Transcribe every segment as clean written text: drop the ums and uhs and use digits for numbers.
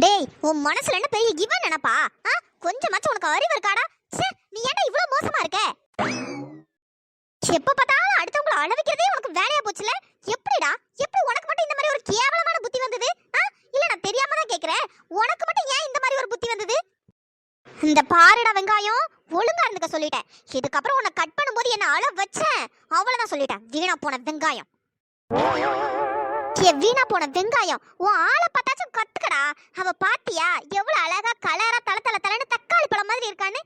டேய், உன் மனசுல என்ன பெரிய இவன் நினைப்பா? கொஞ்சமாச்சும் உனக்கு அறிவு இருக்காடா? ச்சே, நீ ஏன்டா இவ்ளோ மோசமா இருக்க? எப்ப பார்த்தாலும் அடுத்தவங்கள அழ வைக்கிறதே உனக்கு வேலையா போச்சுல? எப்படிடா? எப்படி உனக்கு மட்டும் இந்த மாதிரி ஒரு கேவலமான புத்தி வந்தது? இல்ல நான் தெரியாம தான் கேக்குறேன். உனக்கு மட்டும் ஏன் இந்த மாதிரி ஒரு புத்தி வந்தது? இந்த பாருடா வெங்காயம், ஒழுங்கா இருந்துக்க சொல்லிட்டேன். இதுக்கப்புறம் உன்னை கட் பண்ணும்போது என்ன அழ வச்சேன், அவ்வளவுதான் சொல்லிட்டேன். வீணா போன வெங்காயம். வீணா போன வெங்காயம், உன் ஆளை பார்த்தாச்சும் கத்துக்கடா. அவ பாத்தியா எவ்வளவு அழகா கலரா தல தலன்னு தக்காளி பழம் மாதிரி இருக்கான்னு?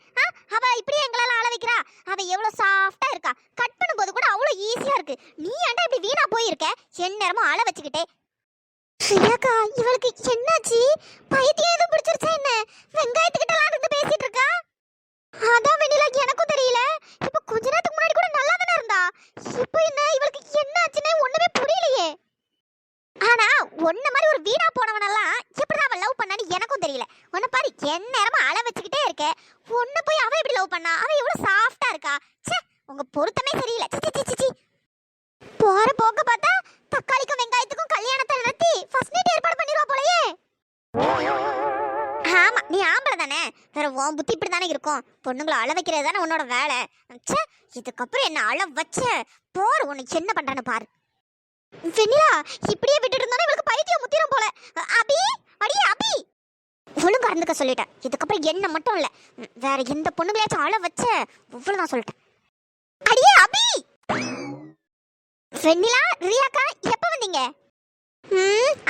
அவ இப்படியே எங்களால அழ வைக்கிறா. அவ எவ்வளவு சாஃப்டா இருக்கா, கட் பண்ணும்போது கூட அவ்வளவு ஈஸியா இருக்கு. நீ ஏன்டா இப்படி வீணா போயிருக்க? எந்நேரமும் அழ வச்சுக்கிட்டே. ஸ்ரீயாக்கா, இவளுக்கு என்னாச்சு? பைத்தியம் எதுவும் பிடிச்சிருச்சா என்ன? வெங்காயத்துக்கிட்டலாம் இருந்து பேசிட்டு இருக்கா. அதான் வெண்ணிலா, எனக்கும் தெரியல. இப்ப கொஞ்ச நேரத்துக்கு முன்னாடி கூட நல்லா தானே இருந்தா. இப்போ என்ன இவளுக்கு என்னாச்சுன்னே ஒண்ணுமே புரியலையே. ஆனா ஒன்ன மாதிரி ஒரு வீணா போனவனெல்லாம் எப்படிதான் அவன் லவ் பண்ணான்னு எனக்கும் தெரியல. உன்னை பாரு, எந்நேரமா அழ வச்சுக்கிட்டே இருக்க. ஒன்னு போய் அவ எப்படி லவ் பண்ணா? அவ எவ்வளவு சாஃப்டா இருக்கா. ச்சே, உங்க பொருத்தமே சரியில்லை. சி போற போக்க பார்த்தா தக்காளிக்கும் வெங்காயத்துக்கும் கல்யாணத்தை நடத்தி ஃபர்ஸ்ட் நைட் ஏற்பாடு பண்ணிடுவா போலயே. ஆமா, நீ ஆம்பளை தானே, வேற உன் புத்தி இப்படி தானே இருக்கும். பொண்ணுங்களை அழ வைக்கிறது தானே உன்னோட வேலை. ச்சே, இதுக்கப்புறம் என்ன அழ வச்ச போற உனக்கு என்ன பண்றான்னு பாரு. வெண்ணிலா, இப்படியே விட்டுட்டு இருந்தானே இவளுக்கு பைத்தியம் முத்திரும் போல. அபி, அடியே அபி, ஒழுங்கா இருந்துக்க சொல்லிட்டேன். இதுக்கப்புறம் என்ன மட்டும் இல்ல, வேற எந்த பொண்ணுங்களையாச்சும் அழ வச்ச இவ்வளவுதான் சொல்லிட்டேன். அடியே அபி. வெண்ணிலா, ரியாக்கா எப்ப வந்தீங்க?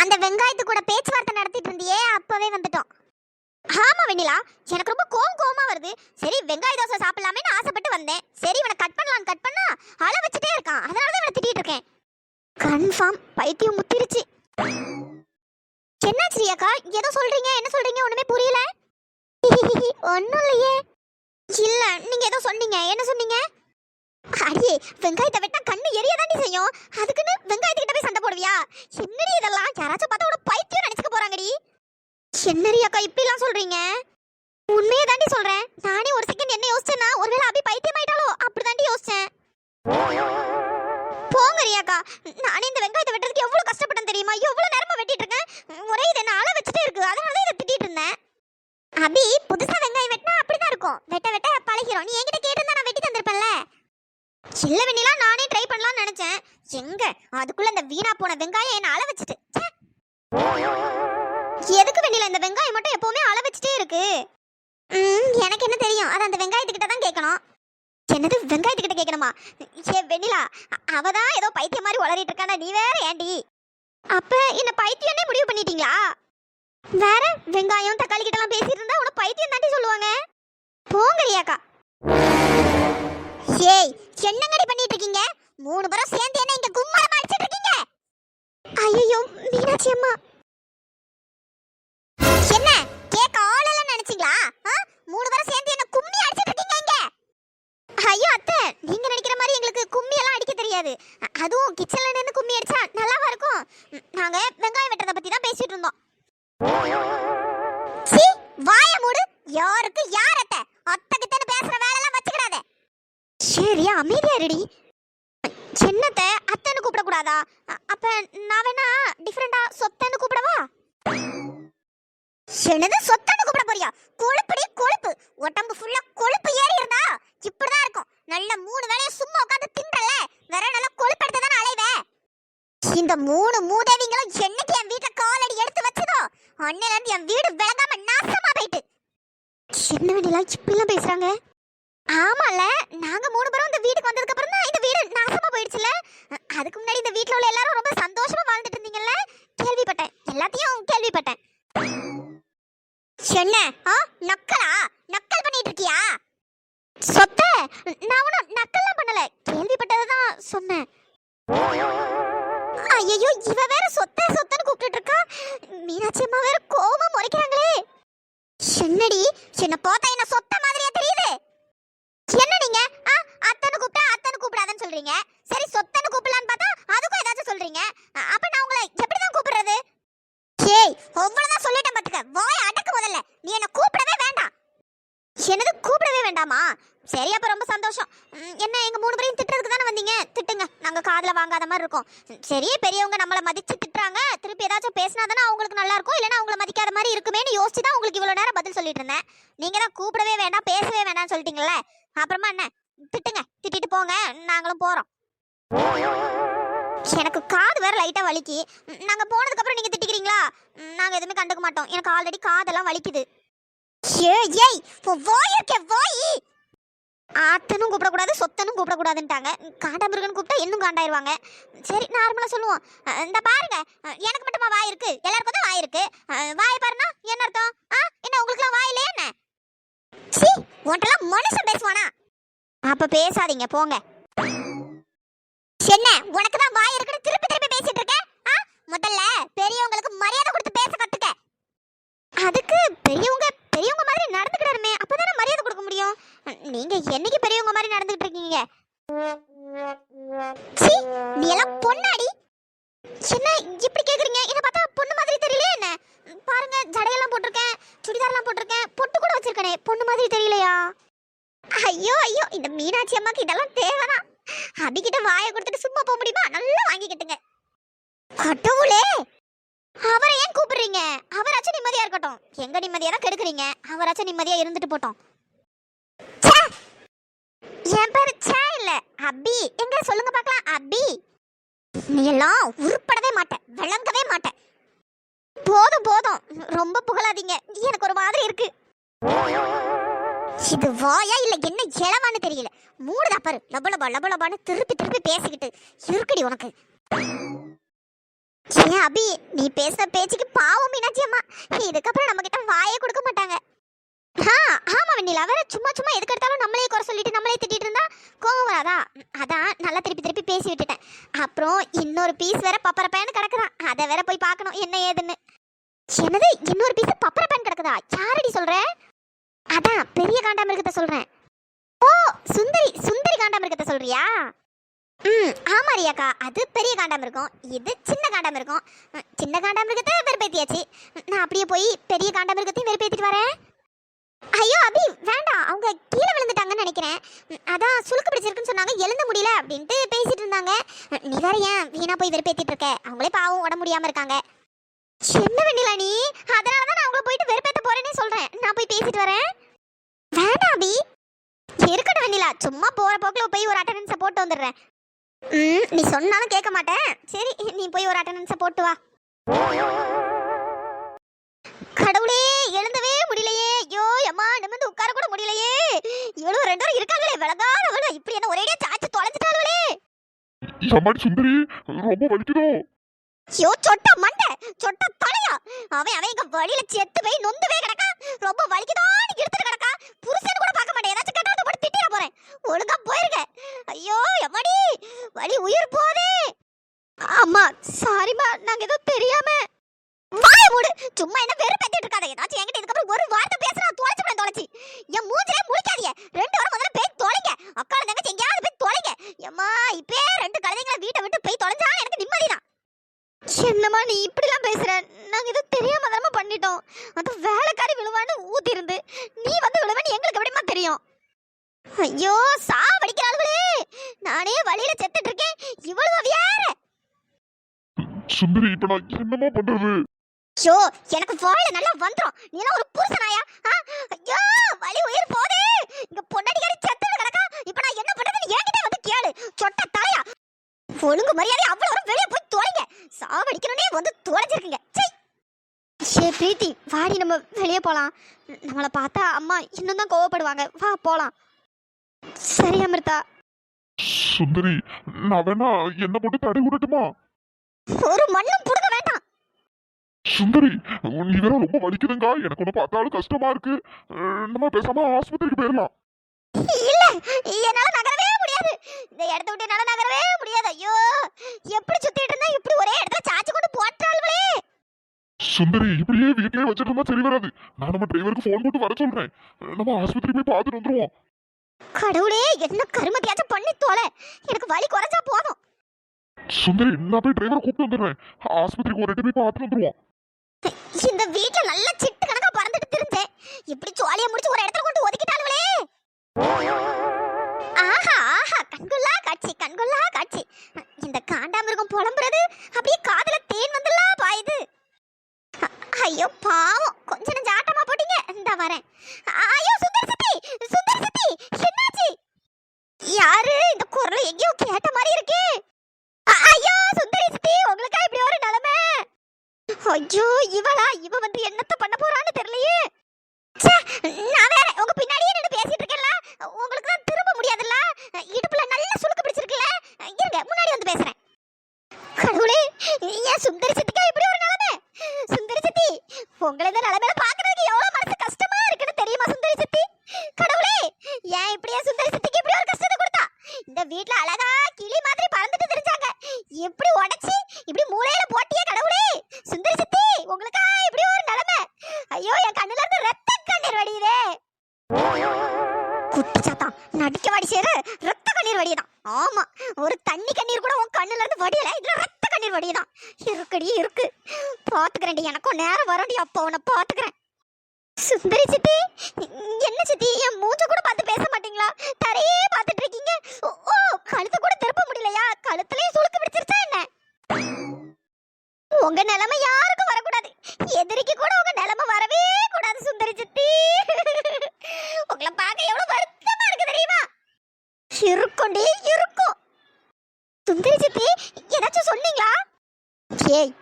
அந்த வெங்காயத்து கூட பேச்சுவார்த்தை நடத்திட்டு இருந்தியே, அப்பவே வந்துட்டோம். ஆமா வெண்ணிலா, எனக்கு ரொம்ப கோவமா வருது. சரி, வெங்காய தோசை சாப்பிடலாமேன்னு ஆசைப்பட்டு வந்தேன். சரி, இவனை கட் பண்ணா அழ வச்சுட்டே இருக்கான். அதனாலதான் இவனை திட்டிட்டு இருக்கேன். கன்ஃபார்ம் பைத்தியம் முத்திருச்சு. என்னாச்சு ரியாக்கா, ஏதோ சொல்றீங்க? என்ன சொல்றீங்க? ஒண்ணுமே புரியல. ஒண்ணும் இல்லையே. இல்ல, நீங்க ஏதோ சொன்னீங்க. என்ன சொன்னீங்க? அடியே, வெங்காயத்தை வெட்டா கண்ணு எரியதாண்டி செய்யும். அதுக்குன்னு வெங்காயத்துக்கிட்ட போய் சண்டை போடுவியா? என்னடி இதெல்லாம்? யாராச்சும் பார்த்தா உன பைத்தியம் நினைச்சுக்க போறாங்கடி. என்ன ரியாக்கா இப்படி எல்லாம் சொல்றீங்க? உண்மையே தாண்டி சொல்றேன். நானே ஒரு செகண்ட் என்ன யோசிச்சேன்னா, ஒருவேளை அபி பைத்தியம் ஆயிட்டாலோ அப்படிதாண்டி யோசிச்சேன். போங்க ரியாக்கா, நானே இந்த வெங்காயத்தை வெட்டுறதுக்கு எவ்வளவு கஷ்டப்பட்டேன் தெரியுமா? எவ்வளவு நேரமா வெட்டிட்டு இருக்கேன். ஒரே இதை என்ன அழ வச்சுட்டே இருக்கு. அதனால இதை திட்டிட்டு இருந்தேன். அபி, புதுசா வெங்காயம் வெட்டினா அப்படிதான் இருக்கும். வெட்ட வெட்ட பழகிறோம். நீ என்கிட்ட கேட்டிருந்தா நான் வெட்டி தந்திருப்பேன்ல. இல்ல வெண்ணிலா, நானே ட்ரை பண்ணலாம்னு நினைச்சேன். எங்க அதுக்குள்ள இந்த வீணா போன வெங்காயம் என்ன அழ வச்சுட்டு. எதுக்கு வெண்ணிலா இந்த வெங்காயம் மட்டும் எப்பவுமே அழ வச்சுட்டே இருக்கு? எனக்கு என்ன தெரியும், அது அந்த வெங்காயத்துக்கிட்ட தான் கேட்கணும். என்னது, வெங்காயத்துக்கிட்ட கேட்கணுமா? ஏ வெண்ணிலா, அவதான் ஏதோ பைத்தியம் மாதிரி வளரிட்டு இருக்கானா, நீ வேற ஏண்டி? அப்ப என்ன பைத்தியம்னே முடிவு பண்ணிட்டீங்களா? வேற வெங்காயம் தக்காளி கிட்ட எல்லாம் பேசிட்டு இருந்தா உன பைத்தியம் தாண்டி சொல்லுவாங்க. போங்க ரியாக்கா. ஏய், என்னங்கடி பண்ணிட்டு இருக்கீங்க? 3 பேரும் சேர்ந்து என்ன இங்க கும்மாளமா அடிச்சிட்டு இருக்கீங்க? ஐயோ மீனாட்சி அம்மா, என்ன கேக்க ஆளெல்லாம் நினைச்சீங்களா? 3 பேரும் சேர்ந்து என்ன கும்மி அடிச்சிட்டு இருக்கீங்க இங்க? ஐயோ அத்தை, நீங்க நினைக்கிற மாதிரி எங்களுக்கு கும்மி எல்லாம் அடிக்க தெரியாது. அதுவும் கிச்சன்ல நின்னு கும்மி அடிச்சா நல்லாவா இருக்கும்? நாங்க வெங்காயம் வெட்டறத பத்தி தான் பேசிட்டு இருந்தோம். சீ, வாய மூடு. யாருக்கு யார் அத்தை? அத்தைகிட்ட பேசுற வேலை எல்லாம் வச்சுக்கிடாத. சரியா, அமைதியா இருடி. சின்னத்தை அத்தைன்னு கூப்பிட கூடாதா? அப்ப நான் வேணா டிஃபரெண்டா சொத்தன்னு கூப்பிடவா? என்னது, சொத்தன்னு கூப்பிட போறியா? கொழுப்புடி கொழுப்பு, உடம்பு ஃபுல்லா கொழுப்பு ஏறி இருந்தா இப்படிதான் இருக்கும். நல்ல 3 வேளைய சும்மா உட்கார்ந்து தின்றல, வேற நல்ல கொழுப்பு எடுத்து தானே அலைவே. இந்த 3 மூதேவிங்களும் என்னைக்கு என் வீட்டுல காலடி எடுத்து வச்சதோ அன்னையில இருந்து என் வீடு விளங்காம நாசமா போயிட்டு. என்ன வேண்டியல இப்படிலாம் பேசுறாங்க? ஆமால, நாங்க 3 பேரும் இந்த வீட்டுக்கு வந்ததுக்கு அப்புறம் தான் இந்த வீடு நாசமா போயிடுச்சுல. அதுக்கு முன்னாடி இந்த வீட்ல உள்ள எல்லாரும் ரொம்ப சந்தோஷமா வாழ்ந்துட்டு இருந்தீங்கல்ல, கேள்விப்பட்டேன். எல்லாத்தையும் கேள்விப்பட்டேன். என்ன நக்கலா? நக்கல் பண்ணிட்டு இருக்கியா? சொத்த நான் ஒன்னும் நக்கல்லாம் பண்ணல, கேள்விப்பட்டதான் சொன்னேன். ஐயோ, இவ வேற சொத்த சொத்தன்னு கூப்பிட்டு இருக்கா. மீனாட்சி அம்மா வேற கோவமா முறைக்கிறாங்களே. என்னடி, என்ன பார்த்தா என்ன சொத்த மாதிரியா தெரியுது? என்ன நீங்க அத்தனை கூப்பிட்டா அத்தனை கூப்பிடாதன்னு சொல்றீங்க. சரி, சொத்தன்னு கூப்பிடலான்னு பார்த்தா அதுக்கும் ஏதாச்சும் சொல்றீங்க. அப்ப நான் உங்களை எப்படிதான் கூப்பிடுறது? ஏய், அவ்வளவுதான் சொல்லிட்டேன் பாத்துக்க. வாய் அடக்கு முதல்ல. நீ என்ன கூப்பிடவே வேண்டாம். என்னது, கூப்பிடவே வேண்டாமா? சரி, அப்ப ரொம்ப சந்தோஷம். என்ன எங்க 3 பேரையும் திட்டுறதுக்கு தானே வந்தீங்க? திட்டுங்க, நாங்க காதுல வாங்காத மாதிரி இருக்கோம். சரி, பெரியவங்க நம்மள மதிச்சு திட்டுறாங்க, திருப்பி ஏதாச்சும் பேசினா தானே அவங்களுக்கு நல்லா இருக்கும். இல்லைன்னா அவங்கள மதிக்காத தெரியாத மாதிரி இருக்குமேன்னு யோசிச்சு தான் உங்களுக்கு இவ்வளவு நேரம் பதில் சொல்லிட்டு இருந்தேன். நீங்க தான் கூப்பிடவே வேண்டாம் பேசவே வேண்டாம்னு சொல்லிட்டீங்கல்ல, அப்புறமா என்ன திட்டுங்க, திட்டிட்டு போங்க, நாங்களும் போறோம். எனக்கு காது வேற லைட்டா வலிக்கு. நாங்க போனதுக்கு அப்புறம் நீங்க திட்டிக்கிறீங்களா? நாங்க எதுவுமே கண்டுக்க மாட்டோம். எனக்கு ஆல்ரெடி காதெல்லாம் வலிக்குது. ஏய் வாயிருக்கே வாய். ஆத்தனும் கூப்பிடக்கூடாது சொத்தனும் கூப்பிடக்கூடாதுன்ட்டாங்க. காண்டாமிருகன்னு கூப்பிட்டா இன்னும் காண்டாயிருவாங்க. சரி நார்மலா சொல்லுவோம். இந்த பாருங்க, எனக்கு மட்டுமா வாய் இருக்கு? எல்லாருக்கும் தான் வாய் இருக்கு. வாய் பாருனா என்ன அர்த்தம்? என்ன உங்களுக்குலாம் வாய் இல்லையா என்ன? சீ, உன்ட்டெல்லாம் மனுஷன் பேசுவானா? அப்ப பேசாதீங்க போங்க. என்ன உனக்கு தான் வாய் இருக்குன்னு திருப்பி திருப்பி பேசிட்டு இருக்க? முதல்ல பெரியவங்களுக்கு மரியாதை கொடுத்து பேச கத்துக்க. அதுக்கு பெரியவங்க பெரியவங்க மாதிரி நடந்துக்கிடாருமே, அப்பதானே மரியாதை கொடுக்க முடியும். நீங்க என்னைக்கு பெரியவங்க மாதிரி நடந்துகிட்டு இருக்கீங்க? சீ, நீ எல்லாம் பொண்ணாடி. என்ன இப்படி கேக்குறீங்க? என்ன பார்த்தா பொண்ணு மாதிரி தெரியலையா என்ன? பாருங்க, ஜடையெல்லாம் போட்டிருக்கேன், சுடிதார்லாம் போட்டிருக்கேன், பொட்டு கூட வச்சிருக்கனே, பொண்ணு மாதிரி தெரியலையா? ஐயோ ஐயோ, இந்த மீனாட்சி அம்மாக்கு இதெல்லாம் தேவைதான். அபிகிட்ட வாயை கொடுத்துட்டு சும்மா போக முடியுமா? நல்லா வாங்கிக்கிட்டுங்க. கடவுளே, அவரை ஏன் கூப்பிடுறீங்க? அவராச்சும் நிம்மதியா இருக்கட்டும். எங்க நிம்மதியா தான் கெடுக்குறீங்க. அவராச்சும் நிம்மதியா இருந்துட்டு போட்டோம். என் பேரு சே இல்ல அபி. எங்க சொல்லுங்க பார்க்கலாம். அபி, நீ எல்லாம் உருப்படவே மாட்ட, விளங்கவே மாட்ட. போதும் போதும், ரொம்ப புகழாதீங்க. எனக்கு ஒரு மாதிரி இருக்கு. இது வாயா இல்ல என்ன இளவான்னு தெரியல. மூடுதா பாரு, லபலபா லபலபான்னு திருப்பி திருப்பி பேசிக்கிட்டு இருக்குடி உனக்கு. ஏன் அபி, நீ பேசுற பேச்சுக்கு பாவம் மீனாட்சி அம்மா. இதுக்கப்புறம் நம்ம கிட்ட வாயே கொடுக்க மாட்டாங்க. ஆமா வெண்ணிலா, வேற சும்மா சும்மா எதுக்கு எடுத்தாலும் நம்மளே குறை சொல்லிட்டு நம்மளே திட்டிட்டு இருந்தா கோவம் வராதா? அதான் நல்லா திருப்பி திருப்பி பேசி விட்டுட்டேன். அப்புறம் இன்னொரு பீஸ் வேற பப்பர பேன் கிடக்குதான், அதை வேற போய் பார்க்கணும் என்ன ஏதுன்னு. என்னது இன்னொரு பீஸ் பப்பர பேன் கிடக்குதா? யாரடி சொல்ற? அதான் பெரிய காண்டாமிருகத்தை சொல்றேன். ஓ, சுந்தரி சுந்தரி காண்டாமிருகத்தை சொல்றியா? ஆமா ரியாக்கா, அது பெரிய காண்டாமிருகம், இது சின்ன காண்டாமிருகம். சின்ன காண்டாமிருகத்தை வெறுப்பேத்தியாச்சு, நான் அப்படியே போய் பெரிய காண்டாமிருகத்தையும் வெறுப்பேத்திட்டு வரேன். ஐயோ அபி வேண்டாம், அவங்க கீழே விழுந்துட்டாங்கன்னு நினைக்கிறேன். அதான் சுளுக்கு பிடிச்சிருக்குன்னு சொன்னாங்க, எழுந்த முடியல அப்படின்ட்டு பேசிட்டு இருந்தாங்க. நீ வேற ஏன் வீணா போய் வெறுப்பேத்திட்டு இருக்க? அவங்களே பாவம் உடம்பு முடியாம இருக்காங்க. என்ன வெண்ணிலா நீ? அதனாலதான் நான் அவங்கள போயிட்டு வெறுப்பேத்த போறேன்னே சொல்றேன். நான் போய் பேசிட்டு வரேன். வேண்டாம் அபி, இருக்கட்டும் வெண்ணிலா, சும்மா போற போக்குல போய் ஒரு அட்டெண்டன்ஸை போட்டு வந்துடுறேன். நீ சொன்னாலும் கேட்க மாட்டேன். சரி, நீ போய் ஒரு அட்டெண்டன்ஸை போட்டு வா. கடவுளே, எழுந்தவே முடியலையே. ஐயோ அம்மா, நிமிர்ந்து உட்கார கூட முடியலையே. இவ்வளவு ரெண்டு பேரும் இருக்காங்களே, விலகாதவள, இப்படி என்ன ஒரேடியா சாச்சு தொலைஞ்சிட்டாளே. அம்மாடி சுந்தரி, ரொம்ப வலிக்குதோ? ஐயோ சொட்ட மண்டை, சொட்ட தலையா. அவன் இங்க வழியில செத்து போய் நொந்து போய் கிடக்கா. ரொம்ப வலிக்குதோன்னு இழுத்துட்டு கிடக்கா. புருஷன் கூட பார்க்க மாட்டேன், ஏதாச்சும் கட்டாத போட்டு திட்டிட போறேன். ஒழுங்கா போயிருங்க. ஐயோ எம்மாடி, வலி உயிர் போதே. அம்மா சாரிமா, நாங்க ஏதோ தெரியாம. வாய் மூடு, சும்மா என்ன வெறுப்பேத்திட்டு இருக்காத. ஏதாச்சும் என்கிட்ட இதுக்கப்புறம் ஒரு வார்த்தை பேசுறா தொலைச்சுப்பேன். தொலைச்சி என் மூஞ்சிலே முழிக்காதீங்க. ரெண்டு வாரம் முதல்ல போய் தொலைங்க. அக்கால தங்கச்சி எங்கேயாவது போய் தொலைங்க. எம்மா இப்பே ரெண்டு கழுதைங்களை வீட்டை விட்டு போய் தொலைஞ்சா எனக்கு நிம்மதிதான். என்னம்மா நீ இப்படிலாம் பேசுற? நாங்க ஏதோ தெரியாம தானமா பண்ணிட்டோம். அது வேலைக்காரி விழுவான்னு ஊத்தி இருந்து நீ வந்து விழுவன்னு எங்களுக்கு எப்படிமா தெரியும்? ஐயோ சாவடிக்கிறாளே, நானே வழியில செத்துட்டு இருக்கேன், இவ்வளவு வேற. சுந்தரி, இப்ப நான் என்னமா பண்றது? ஐயோ எனக்கு வாயில நல்லா வந்துரும். நீ எல்லாம் ஒரு புருஷனாயா? ஐயோ வலி உயிர் போதே. இங்க பொண்டாட்டிக்காரி செத்துட்டு கிடக்கா. இப்ப நான் என்ன பண்றதுன்னு என்கிட்ட வந்து கேளு. சொட்ட தலையா, ஒழுங்கு மரியாதை அவ்வளவு வரும் வெளியே போய் தொலைங்க. சாவடிக்கணும்னே வந்து தொலைஞ்சிருக்கீங்க. சே பிரீத்தி, வாடி நம்ம வெளியே போலாம். நம்மளை பார்த்தா அம்மா இன்னும் தான் கோவப்படுவாங்க. வா போலாம். சரி அமிர்தா. சுந்தரி, நான் வேணா என்ன போட்டு தடை விடட்டுமா? ஒரு மண்ணும் புடுங்க வேண்டாம். சுந்தரி, நீ வேற ரொம்ப வலிக்குதுங்க. எனக்கு ஒண்ணு பார்த்தாலும் கஷ்டமா இருக்கு. நம்ம பேசாம ஆஸ்பத்திரிக்கு போயிடலாம். இல்ல, என்னால நகரவே முடியாது. இந்த இடத்த விட்டு என்னால நகரவே முடியாது. ஐயோ எப்படி சுத்திட்டு இருந்தா இப்படி ஒரே இடத்துல சாச்சி கொண்டு போட்டாள்களே. சுந்தரி, இப்படியே வீட்லயே வச்சிட்டு இருந்தா சரி வராது. நான் நம்ம டிரைவருக்கு போன் போட்டு வர சொல்றேன். நம்ம ஆஸ்பத்திரி போய் பார்த்துட்டு வந்துருவோம். கடவுளே, என்ன கருமத்தியாச்சும் பண்ணி தோலை. எனக்கு வலி குறைஞ்சா போதும். சுந்தரி, நான் போய் டிரைவரை கூப்பிட்டு வந்துடுறேன். ஆஸ்பத்திரிக்கு ஒரு போய் பார்த்துட்டு வந்துருவோம். இந்த வீட்ல நல்ல சிட்டு கணக்கா பறந்துட்டு தெரிஞ்சேன். இப்படி ஜாலியா முடிச்சு ஒரு இடத்துல கொண்டு ஒதுக்கிட்டாளுங்களே. ஆஹா ஆஹா, கண்கொள்ளா காட்சி, கண்கொள்ளா காட்சி. இந்த காண்டாமிருகம் புலம்புறது அப்படியே காதுல தேன் வந்துலாம் பாயுது. ஐயோ பாவம், கொஞ்ச நெஞ்ச ஆட்டமா போட்டீங்க. இந்த வரேன். ஐயோ சுந்தரி சித்தி, சுந்தரி சித்தி, என்னாச்சு? யாரு இந்த குரல் எங்கேயோ கேட்ட மாதிரி இருக்கு. ஐயோ சுந்தரி சித்தி, உங்களுக்கா இப்படி ஒரு நிலைமை? ஐயோ இவளா, இவ வந்து என்னத்த பண்ண போறான்னு தெரியலையே. ச்சே, நான் வேற உங்க பின்னாடியே நின்னு பேசிட்டு இருக்கேன்ல, உங்களுக்கு தான் திரும்ப முடியாதுல்ல. இடுப்புல நல்ல சுளுக்கு பிடிச்சிருக்குல்ல, இருங்க முன்னாடி வந்து பேசுறேன். கடவுளே, ஏன் சுந்தரி சித்திக்கா இப்படி ஒரு நிலைமை? சுந்தரி சித்தி, உங்களை இந்த நிலைமையில பாக்குறதுக்கு எவ்வளவு மனசு கஷ்டமா இருக்குன்னு தெரியுமா சுந்தரி சித்தி? கடவுளே, ஏன் இப்படியே சுந்தரி சித்திக்கு இப்படி ஒரு கஷ்டத்தை கொடுத்தா? இந்த வீட்ல அழகா கிளி மாதிரி பறந்துட்டு தெரிஞ்சாங்க, எப்படி உடைச்சி இப்படி மூளையில போட்டியே கடவுளே. சுந்தரி சித்தி, உங்களுக்கா இப்படி ஒரு நிலைமை? ஐயோ என் கண்ணுல இருந்து ரத்த கண்ணீர் வடியுதே. குட்டி சாத்தா, நடிக்க வாடி சேரு, ரத்த கண்ணீர் வடியுதான். ஆமா, ஒரு தண்ணி கண்ணீர் கூட உன் கண்ணுல இருந்து வடியல, இதுல ரத்த கண்ணீர் வடியுதான். இருக்குடி இருக்கு, பாத்துக்கிறேன்டி, எனக்கும் நேரம் வரண்டி, அப்போ உன்னை பாத்துக்கிறேன். சுந்தரி சித்தி, என்ன சித்தி, என் மூஞ்ச கூட பார்த்து பேச மாட்டீங்களா? தரையே பார்த்துட்டு இருக்கீங்க. ஓ, கழுத்து கூட திருப்ப முடியலையா? கழுத்துலயே சுளுக்கு பிடிச்சிருச்சா என்ன? உங்க நிலைமை யாருக்கும் வரக்கூடாது, எதிரிக்கு கூட உங்க நிலைமை வரவே கூடாது சுந்தரி சித்தி. உங்களை பார்க்க எவ்வளவு வருத்தமா இருக்கு தெரியுமா? இருக்கும்டி இருக்கும். சுந்தரி சித்தி, ஏதாச்சும் சொன்னீங்களா? ஏய்,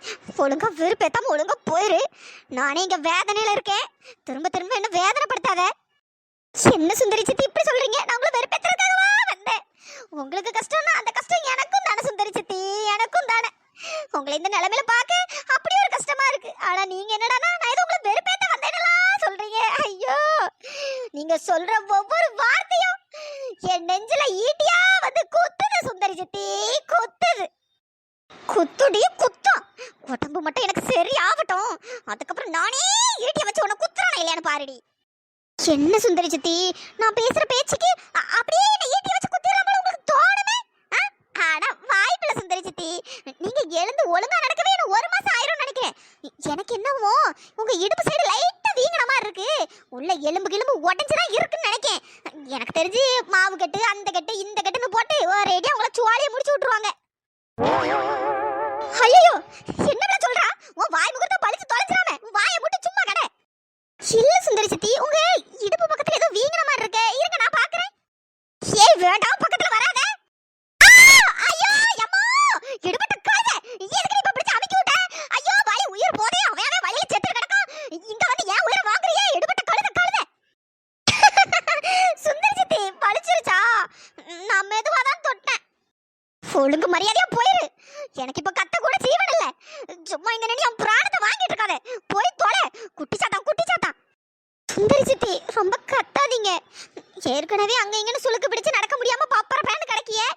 ஒழுங்கா விருப்பேத்தாம ஒழுங்கா போயிரு. நானே இங்க வேதனையில இருக்கேன், திரும்ப திரும்ப என்ன வேதனைப்படுத்தாத. என்ன சுந்தரி சித்தி இப்படி சொல்றீங்க? நான் உங்களை வெறுப்பேத்துறதுக்காகவா வந்தேன்? உங்களுக்கு கஷ்டம்னா அந்த கஷ்டம் எனக்கும் தானே சுந்தரி சித்தி, எனக்கும் தானே. உங்களை இந்த நிலைமையில பார்க்க அப்படி ஒரு கஷ்டமா இருக்கு. ஆனா நீங்க என்னடானா நான் ஏதோ உங்களை வெறுப்பேத்த வந்தேனலாம் சொல்றீங்க. ஐயோ, நீங்க சொல்ற ஒவ்வொரு வார்த்தையும் என் நெஞ்சில ஈட்டியா வந்து குத்துது சுந்தரி சித்தி, குத்துது. குத்துடி குத்தம், உடம்பு மட்டும் எனக்கு சரி ஆகட்டும், அதுக்கப்புறம் நானே ஈட்டிய வச்சு உன்னை குத்துறானே இல்லையான்னு பாருடி. என்ன சுந்தரி சித்தி, நான் பேசுற பேச்சுக்கு அப்படியே என்ன ஈட்டி வச்சு குத்திரலாமா உங்களுக்கு தோணுமே? ஆனா வாய்ப்பில்ல சுந்தரி சித்தி, நீங்க எழுந்து ஒழுங்கா நடக்கவே எனக்கு 1 மாசம் ஆயிரும் நினைக்கிறேன். எனக்கு என்னவோ உங்க இடுப்பு சைடு லைட்டா வீங்கின மாதிரி இருக்கு, உள்ள எலும்பு கிளும்பு உடஞ்சுதான் இருக்குன்னு நினைக்கேன். எனக்கு தெரிஞ்சு மாவு கட்டு அந்த கட்டு இந்த கட்டுன்னு போட்டு ஒரேடியா உங்களை சுவாலியை முடிச்சு விட்டுருவாங்க. ஐயோ, என்ன சொல்றா? உன் வாய் முகத்தை பழிச்சு தொலைச்சிராம வாயை மூடி சும்மா கடை. இல்ல சுந்தரி சித்தி, உங்க இடுப்பு பக்கத்துல ஏதோ வீங்கின மாதிரி இருக்கு, இருங்க நான் பாக்குறேன். ஏய் வேண்டாம், பக்கத்துல வராத. ஐயோ அம்மா, இடுப்பட்ட கழுத, எதுக்கு இப்ப பிடிச்சு அமுக்கி விட்ட? ஐயோ வாய் உயிர் போதே, அவன் வழியில செத்து கிடக்கும், இங்க வந்து ஏன் உயிரை வாங்குறியே? இடுப்பட்ட கழுத கழுத. சுந்தரி சித்தி பழிச்சிருச்சா? நான் மெதுவா தான் தொட்டேன். ஒழுங்கு மரியாதையா போயிரு, எனக்கு இப்ப கத்த கூட ஜீவன் இல்ல. சும்மா இங்க நின்னு என் பிராணத்தை வாங்கிட்டு இருக்காத, போய் தொலை. குட்டி சாத்தா, குட்டி சாத்தா. சுந்தரி சித்தி ரொம்ப கத்தாதீங்க, ஏற்கனவே அங்க இங்கன்னு சுளுக்கு பிடிச்சு நடக்க முடியாம பாப்பற பேன் கிடக்கியே,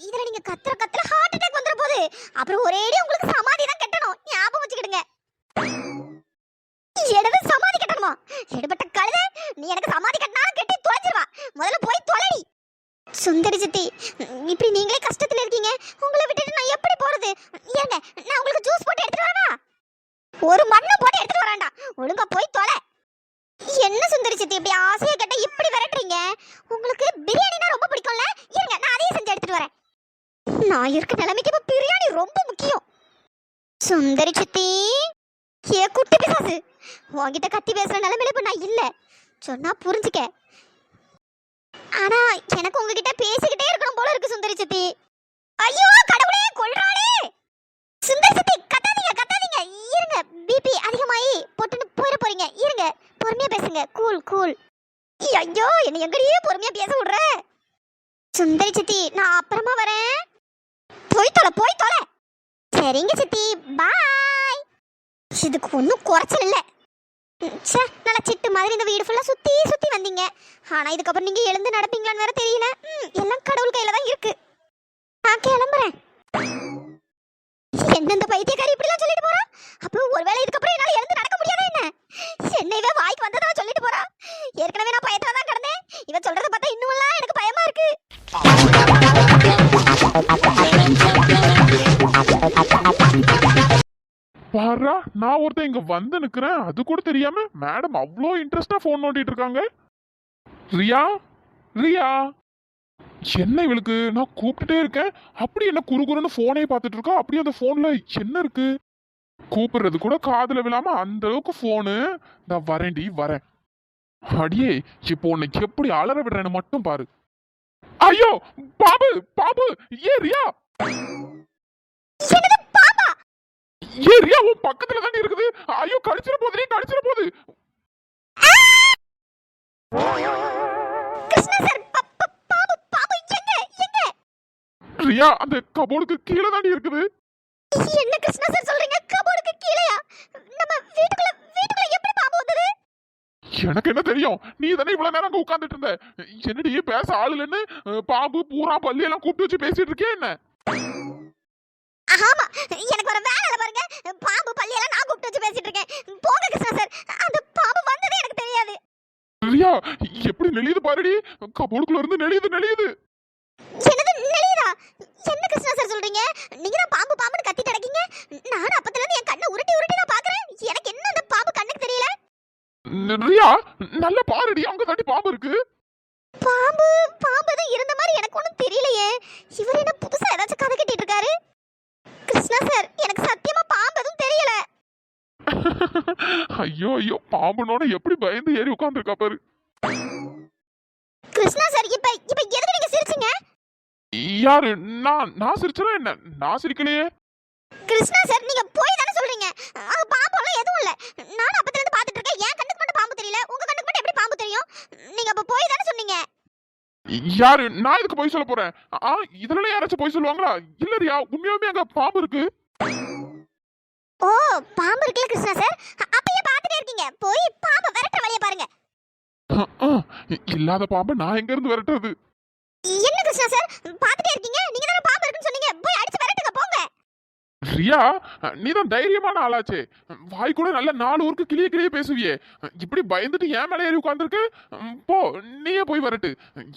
இதுல நீங்க கத்துற கத்துல ஹார்ட் அட்டாக் வந்துற போது அப்புறம் ஒரேடி உங்களுக்கு சமாதி தான் கட்டணும், ஞாபகம் வச்சுக்கிடுங்க. எடுத்து சமாதி கட்டணுமா? எடுபட்ட கழுதை, நீ எனக்கு சமாதி கட்டினாலும் கட்டி தொலைச்சிருவா, முதல்ல போய் தொலைடி. சுந்தரி சித்தி, இப்படி நீங்களே கஷ்டத்துல இருக்கீங்க, உங்களை விட்டுட்டு நான் எப்படி போறது? ஏங்க நான் உங்களுக்கு ஜூஸ் போட்டு எடுத்துட்டு வரவா? ஒரு மண்ணை போட்டு எடுத்துட்டு வராண்டா, ஒழுங்கா போய் தொலை. என்ன சுந்தரி சித்தி இப்படி ஆசையை கேட்ட இப்படி விரட்டுறீங்க? உங்களுக்கு பிரியாணினா ரொம்ப பிடிக்கும்ல, இருங்க நான் அதையே செஞ்சு எடுத்துட்டு வரேன். நான் இருக்க நிலைமைக்கு இப்ப பிரியாணி ரொம்ப முக்கியம். சுந்தரி சித்தி, ஏ குட்டி பிசாசு, உன்கிட்ட கத்தி பேசுற நிலைமையில இப்ப நான் இல்ல, சொன்னா புரிஞ்சுக்க. ஆனா எனக்கு உங்ககிட்ட பேசிக்கிட்டே இருக்கணும் போல இருக்கு சுந்தரி சித்தி. ஐயோ கடவுளே, கொல்றாளே. சுந்தரி சித்தி கத்தாதீங்க கத்தாதீங்க, இருங்க பிபி அதிகமாயி போட்டுன்னு போயிட போறீங்க, இருங்க பொறுமையா பேசுங்க, கூல் கூல். ஐயோ என்ன எங்கடியே பொறுமையா பேச விடுற? சுந்தரி சித்தி நான் அப்புறமா வரேன், போய் தொலை போய் தொலை. சரிங்க சித்தி, பாய். இதுக்கு ஒன்றும் குறைச்சல் இல்லை. ச்சே, நல்லா சிட்டு மாதிரி இந்த வீடு ஃபுல்லா சுத்தி சுத்தி வந்தீங்க, ஆனா இதுக்கப்புறம் நீங்க எழுந்து நடப்பீங்களான்னு வேற தெரியல. எல்லாம் கடவுள் கையில தான் இருக்கு. நான் கிளம்புறேன். என்ன இந்த பைத்தியக்காரி இப்படிலாம் சொல்லிட்டு போறா? அப்போ ஒருவேளை இதுக்கப்புறம் என்னால எழுந்து நடக்க முடியாதா என்ன? என்னையவே வாய்க்கு வந்ததா சொல்லிட்டு போறா. ஏற்கனவே நான் பயத்துல தான் கிடந்தேன், இவ சொல்றத பார்த்தா இன்னும்லாம் எனக்கு பயமா இருக்கு. பாரா, நான் ஒருத்தன் இங்க வந்து நிக்கிறேன், அது கூட தெரியாம மேடம் அவ்வளோ இன்ட்ரெஸ்டா போன் நோண்டிட்டு இருக்காங்க. ரியா, ரியா, என்ன இவளுக்கு? நான் கூப்பிட்டுட்டே இருக்கேன், அப்படி என்ன குறுகுறுன்னு போனே பார்த்துட்டு இருக்கா? அப்படியே அந்த போன்ல என்ன இருக்கு? கூப்பிடுறது கூட காதுல விழாம அந்த அளவுக்கு போனு. நான் வரேன்டி வரேன். அடியே இப்போ உன்னை எப்படி அலற விடுறேன்னு மட்டும் பாரு. ஐயோ பாபு பாபு ஏ ரியா என்னது பாப்பா? ஏ ரியா உன் பக்கத்துல தாண்டி இருக்குது. ஐயோ கடிச்சிட போகுது கடிச்சிட போகுது. கிருஷ்ணா சார் பாபு பாபு எங்க எங்க? ரியா அந்த கபோர்டுக்கு கீழே தாண்டி இருக்குது. என்ன கிருஷ்ணா சார் சொல்றீங்க? கபோர்டுக்கு கீழயா? நம்ம வீட்டுக்குள்ள எப்படி பாம்பு வந்தது? எனக்கு என்ன தெரியும், நீ தானே இவ்வளவு நேரம் அங்க உட்கார்ந்துட்டு இருந்த. என்னடி பேச ஆள் இல்லைன்னு பாம்பு பூரா பள்ளி எல்லாம் கூப்பிட்டு வச்சு பேசிட்டு இருக்கே என்ன? ஆமா, எனக்கு ஒரு வேலை இல்ல பாருங்க. பாம்பு பள்ளி எல்லாம் நான் கூப்பிட்டு வச்சு பேசிட்டு இருக்கேன். போங்க கிருஷ்ணா சார், அந்த பாம்பு வந்ததே எனக்கு தெரியாது. ரியா எப்படி நெளியுது பாருடி, கபோர்டுக்குள்ள இருந்து நெளியுது. என்னது நெளியுதா? என்ன கிருஷ்ணா சார் சொல்றீங்க? நீங்க தான் பாம்பு பாம்புன்னு கத்திட்டு இருக்கீங்க. நான் அப்பத்துல இருந்து என் கண்ணை உருட்டி தான் பாக்குறேன். எனக்கு என்ன அந்த பாம்பு கண்ணுக்கு தெரியல. ரியா நல்ல பாருடி, அங்க தாண்டி பாம்பு இருக்கு. பாம்பு தான் இருந்த மாதிரி எனக்கு ஒண்ணும் தெரியலையே. இவர் என்ன புதுசா ஏதாச்சும் கதை கட்டிட்டு இருக்காரு? கிருஷ்ணா சார், எனக்கு சத்தியமா பாம்பு எதுவும் தெரியல. ஐயோ பாம்புனோட எப்படி பயந்து ஏறி உட்கார்ந்துருக்கா பாரு. கிருஷ்ணா சார், இப்ப எதுக்கு நீங்க சிரிச்சீங்க? யாரு? நான் சிரிச்சனா என்ன? நான் சிரிக்கலையே. கிருஷ்ணா சார், நீங்க போய் தானே சொல்றீங்க. அங்க பாம்பு எல்லாம் எதுவும் இல்ல. நான் அப்பத்துல இருந்து பாத்துட்டு இருக்கேன். என் கண்ணுக்கு மட்டும் பாம்பு தெரியல. உங்க கண்ணுக்கு மட்டும் எப்படி பாம்பு தெரியும்? நீங்க அப்ப போய் தானே சொன்னீங்க. யாரு? நான் இதுக்கு போய் சொல்ல போறேன்? இதெல்லாம் யாராச்சும் போய் சொல்லுவாங்களா? இல்ல ரியா, உண்மையாவே அங்க பாம்பு இருக்கு. ஓ, பாம்பு இருக்குல்ல கிருஷ்ணா சார், அப்பயே பாத்துட்டே இருக்கீங்க. போய் பாம்பை விரட்ட வழிய பாருங்க. இல்லாத பாம்பை நான் எங்க இருந்து விரட்டுறது? என்ன கிருஷ்ணா சார், பாத்துட்டே இருக்கீங்க? நீங்க தானே பாம்பு இருக்குன்னு சொன்னீங்க. போய் அடிச்சு விரட்டுங்க போங்க. ரியா நீதான் தைரியமான ஆளாச்சே. வாய் கூட நல்ல 4 ஊருக்கு கிளிய பேசுவியே. இப்படி பயந்துட்டு ஏன் மேலே ஏறி உட்கார்ந்துருக்கு? போ, நீயே போய் வரட்டு.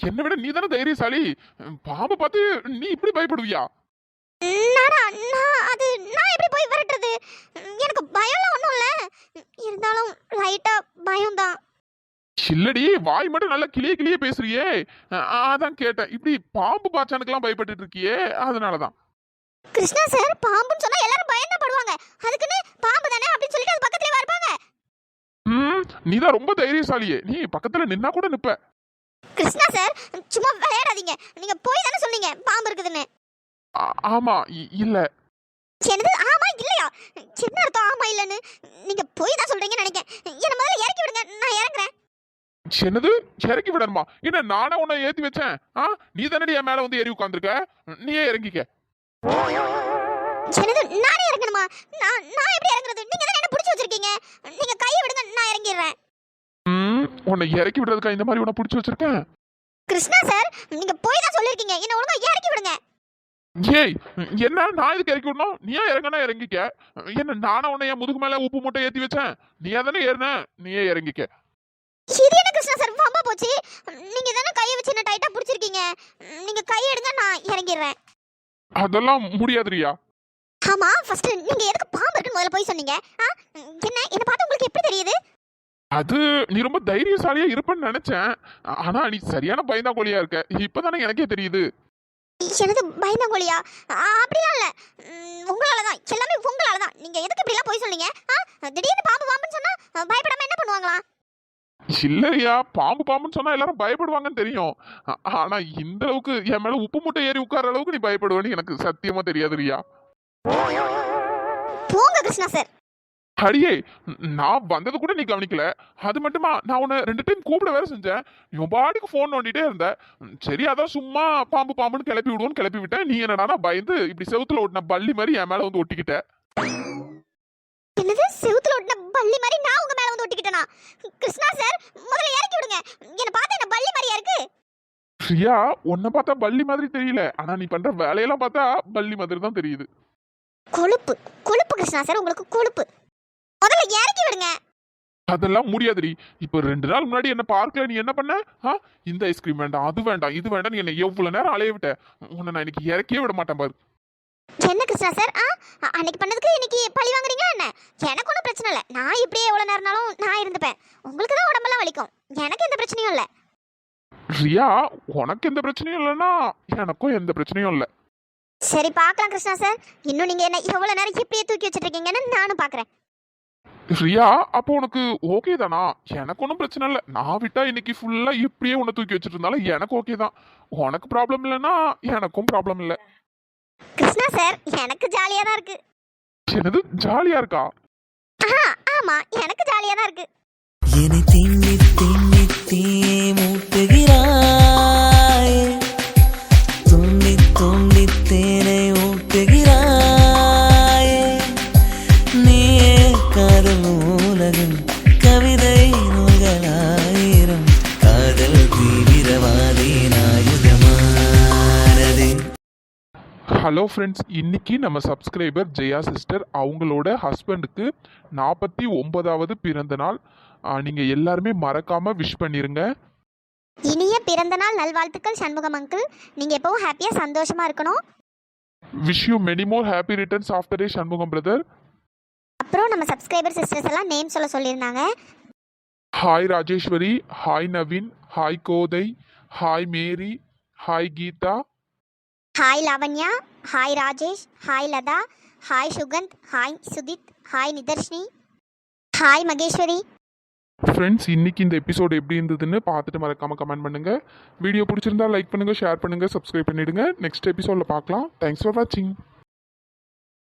என்னை விட நீ தானே தைரியசாலி. பாம்பை பார்த்து நீ இப்படி பயப்படுவியா? நான் எப்படி போய் விரட்டுறது? எனக்கு பயம்லாம் ஒண்ணும் இல்ல. இருந்தாலும் லைட்டா பயம்தான். இல்லடி, வாய் மட்டும் நல்லா கிளிய பேசுறியே. அதான் கேட்டேன். இப்படி பாம்பு பாச்சானுக்கெல்லாம் பயப்பட்டு இருக்கியே, அதனாலதான். கிருஷ்ணா சார், பாம்புன்னு சொன்னா எல்லாரும் பயந்தப்படுவாங்க. அதுக்குன்னு பாம்பு தானே அப்படின்னு சொல்லிட்டு அது பக்கத்துலயே இருப்பாங்க. நீதான் ரொம்ப தைரியசாலியே. நீ பக்கத்துல நின்னா கூட நிப்ப. கிருஷ்ணா சார், சும்மா விளையாடாதீங்க. நீங்க போய் தானே சொன்னீங்க பாம்பு இருக்குதுன்னு. ஆமா இல்ல. என்னது ஆமா இல்லையா? என்ன அர்த்தம் ஆமா இல்லன்னு? நீங்க போய் தான் சொல்றீங்கன்னு நினைக்கிறேன். என்ன முதல்ல இறக்கி விடுங்க, நான் இறங்குறேன். என்னது இறக்கி விடணுமா? என்ன நானா உன்னை ஏத்தி வச்சேன்? நீ தானடி என் மேல வந்து ஏறி உட்கார்ந்துருக்க. நீயே இறங்கிக்க. என்னது நானே இறங்கணுமா? நான் எப்படி இறங்குறது? நீங்க தான் என்ன பிடிச்சு வச்சிருக்கீங்க. நீங்க கையை விடுங்க, நான் இறங்கிடுறேன். உன்னை இறக்கி விடுறதுக்கா இந்த மாதிரி உன்னை பிடிச்சு வச்சிருக்கேன்? கிருஷ்ணா சார், நீங்க போய் தான் சொல்லிருக்கீங்க. என்ன ஒழுங்கா இறக்கி விடுங்க. ஏய் என்ன நான் இதுக்கு இறக்கி விடணும்? நீயே இறங்கினா இறங்கிக்க. என்ன நானா உன்னை என் முதுகு மேல உப்பு மூட்டை ஏத்தி வச்சேன்? நீயே தானே ஏறின, நீயே இறங்கிக்க. இது என்ன கிருஷ்ணா சார் வம்பா போச்சு? நீங்க தானே கையை வச்சு என்ன டைட்டா பிடிச்சிருக்கீங்க. நீங்க கை எடுங்க, நான் இறங்கிடுறேன். அதெல்லாம் முடியாது ரியா. ஆமா, ஃபர்ஸ்ட் நீங்க எதுக்கு பாம்பு இருக்குன்னு முதல்ல போய் சொன்னீங்க? என்ன பார்த்து உங்களுக்கு எப்படி தெரியுது? அது நீ ரொம்ப தைரியசாலியா இருப்பேன்னு நினைச்சேன். ஆனா நீ சரியான பயந்தாங்கோலியா இருக்க. இப்பதானே எனக்கே தெரியுது. எனது பயந்தாங்கோலியா? அப்படிலாம் இல்ல. உங்களாலதான், எல்லாமே உங்களாலதான். நீங்க எதுக்கு இப்படி எல்லாம் போய் சொன்னீங்க? திடீர்னு பாம்பு பாம்புன்னு சொன்னா பயப்படாம என்ன பண்ணுவாங்களா? இல்லையா, பாம்புன்னு சொன்னா எல்லாரும் பயப்படுவாங்கன்னு தெரியும். ஆனா இந்த அளவுக்கு என் மேல உப்பு மூட்டை ஏறி உட்கார அளவுக்கு நீ பயப்படுவேன்னு எனக்கு சத்தியமா தெரியாது ரியா. போங்க கிருஷ்ணா சார். அடியே, நான் வந்தது கூட நீ கவனிக்கல. அது மட்டுமா, நான் உன்னை 2 டைம் கூப்பிட வேற செஞ்சேன். நீ பாட்டுக்கு போன் நோண்டிட்டே இருந்த. சரி அதான் சும்மா பாம்புன்னு கிளப்பி விடுவோன்னு கிளப்பி விட்டேன். நீ என்னடா பயந்து இப்படி செவுத்துல ஒட்டின பள்ளி மாதிரி என் மேல வந்து ஒட்டிக்கிட்ட. என்னது செவுத்துல ஒட்டின பள்ளி மாதிரி நான் உங்க மேல வந்து ஒட்டிக்கிட்டேனா? கிருஷ்ணா சார், முதல்ல இறக்கி விடுங்க. என்ன பார்த்தா என்ன பள்ளி மாதிரியா இருக்கு? ரியா, உன்னை பார்த்தா பள்ளி மாதிரி தெரியல. ஆனா நீ பண்ற வேலையெல்லாம் பார்த்தா பள்ளி மாதிரி தான் தெரியுது. கொழுப்பு கொழுப்பு கிருஷ்ணா சார், உங்களுக்கு கொழுப்பு. முதல்ல இறக்கி விடுங்க. அதெல்லாம் முடியாதுடி. இப்ப 2 நாள் முன்னாடி என்ன பார்க்கல, நீ என்ன பண்ண? இந்த ஐஸ்கிரீம் வேண்டாம், அது வேண்டாம், இது வேண்டாம், நீ என்ன எவ்வளவு நேரம் அலைய விட்ட. உன்னை நான் இன்னைக்கு இறக்கியே விட மாட்டேன் பாரு. என்ன கிருஷ்ணா சார், அன்னைக்கு பண்ணதுக்கு இன்னைக்கு பழி வாங்குறீங்க என்ன? எனக்கு ஒன்றும் பிரச்சனை இல்லை. நான் இப்படியே எவ்வளவு நேரம்னாலும் நான் இருந்துப்பேன். உங்களுக்கு தான் உடம்பெல்லாம் வலிக்கும், எனக்கு எந்த பிரச்சனையும் இல்லை. ரியா, உனக்கு எந்த பிரச்சனையும் இல்லைன்னா எனக்கும் எந்த பிரச்சனையும் இல்லை. சரி பார்க்கலாம் கிருஷ்ணா சார். இன்னும் நீங்க என்ன எவ்வளவு நேரம் இப்படியே தூக்கி வச்சிட்டு இருக்கீங்கன்னு நானும் பார்க்கறேன். ரியா, அப்போ உனக்கு ஓகே தானா? எனக்கு ஒன்றும் பிரச்சனை இல்லை. நான் விட்டா இன்னைக்கு ஃபுல்லா இப்படியே உன்னை தூக்கி வச்சுட்டு இருந்தாலும் எனக்கு ஓகே தான். உனக்கு ப்ராப்ளம் இல்லைன்னா எனக்கும் ப்ராப்ளம் இல்லை. கிருஷ்ணா சார், எனக்கு ஜாலியா தான் இருக்கு. என்னது ஜாலியா இருக்கா? ஆமா, எனக்கு ஜாலியா தான் இருக்கு. என்னை திண்ணி திண்ணி மூட்டுகிறாய், துண்ணி துண்ணி தேனை ஊட்டுகிறாய். நீயே காதல் நூலகம், கவிதை நூல்களாயிரம், காதல் தீவிரவாதி ஆயுதமானது. ஹலோ ஃப்ரெண்ட்ஸ், இன்னைக்கு நம்ம சப்ஸ்கிரைபர் ஜெயா சிஸ்டர் அவங்களோட ஹஸ்பண்டுக்கு 49வது பிறந்த நாள். நீங்கள் எல்லாருமே மறக்காமல் விஷ் பண்ணிடுங்க. இனிய பிறந்த நாள் நல்வாழ்த்துக்கள் சண்முகம் அங்கிள். நீங்க எப்பவும் ஹாப்பியா சந்தோஷமா இருக்கணும். Wish you many more happy returns of the day Shanmugam brother. அப்புறம் நம்ம சப்ஸ்கிரைபர் சிஸ்டர்ஸ் எல்லாம் நேம் சொல்ல சொல்லியிருந்தாங்க. Hi Rajeshwari, hi Naveen, hi Kothai, hi Mary, hi Geetha, hi Lavanya, hi Rajesh, hi Latha, hi Sugandh, hi Sudhith, hi Nidharshini, hi Maheswari. Friends, இன்னைக்கு இந்த எபிசோடு எப்படி இருந்ததுன்னு பார்த்துட்டு மறக்காமல் கமெண்ட் பண்ணுங்கள். வீடியோ பிடிச்சிருந்தா லைக் பண்ணுங்கள், ஷேர் பண்ணுங்கள், சப்ஸ்கிரைப் பண்ணிவிடுங்க. நெக்ஸ்ட் எபிசோடில் பார்க்கலாம். தேங்க்ஸ் ஃபார் வாட்சிங்.